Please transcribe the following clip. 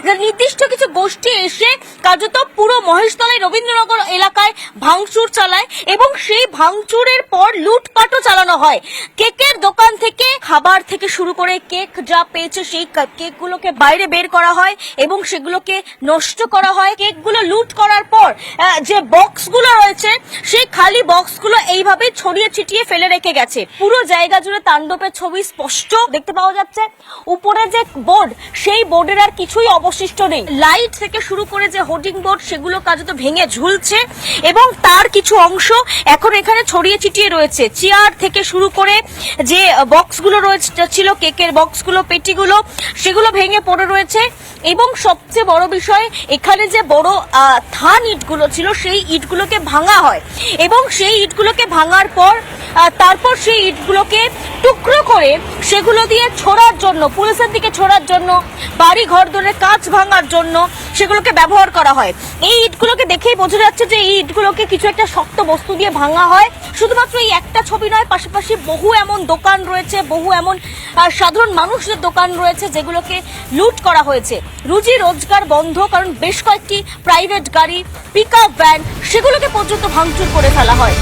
যে নির্দিষ্ট কিছু গোষ্ঠী এসে কার্যত পুরো মহেশতলায় রবীন্দ্রনগর এলাকায় ভাঙচুর চালায় এবং সেই ভাঙচুরের পর লুটপাটও চালানো হয়। কেকের দোকান থেকে খাবার থেকে শুরু করে কেক যা পেয়েছে সেই কেকগুলোকে বাইরে বের করা হয় এবং সেগুলোকে নষ্ট করা হয়। কেকগুলো লুট করার পর যে বক্সগুলো রয়েছে সেই খালি বক্সগুলো এইভাবে ছড়িয়ে ছিটিয়ে ফেলে রেখে গেছে। পুরো জায়গা জুড়ে তাণ্ডবের ছবি স্পষ্ট দেখতে পাওয়া যাচ্ছে। উপরে যে বোর্ড সেই বোর্ডের আর কিছুই অবশিষ্ট নেই। লাইট থেকে শুরু করে যে হোর্ডিং বোর্ড সেগুলো কার্যত ভেঙে ঝুলছে এবং তার কিছু অংশ এখন এখানে ছড়িয়ে ছিটিয়ে রয়েছে। চেয়ার থেকে শুরু করে যে বক্সগুলো রয়েছে ছিল কেকের বক্সগুলো পেটিগুলো সেগুলো ভেঙে পড়ে রয়েছে এবং সবচেয়ে বড় বিষয় এখানে যে বড় থান ইটগুলো ছিল সেই ইটগুলোকে ভাঙা হয় এবং সেই ইটগুলোকে ভাঙার পর তারপর সেই ইটগুলোকে টুকরো করে সেগুলো দিয়ে ছোড়ার জন্য পুলিশের দিকে ছোড়ার জন্য বাড়ি ঘর ধরে কাঁচ ভাঙার জন্য সেগুলোকে ব্যবহার করা হয়। এই ইটগুলোকে দেখেই বোঝা যাচ্ছে যে এই ইটগুলোকে কিছু একটা শক্ত বস্তু দিয়ে ভাঙা হয়। শুধুমাত্র এই একটা ছবি নয়, পাশাপাশি বহু এমন দোকান রয়েছে, বহু এমন সাধারণ মানুষের দোকান রয়েছে যেগুলোকে লুট করা হয়েছে। রুজি রোজগার বন্ধ, কারণ বেশ কয়েকটি প্রাইভেট গাড়ি, পিকআপ ভ্যান সেগুলোকে পর্যন্ত ভাঙচুর করে ফেলা হয়।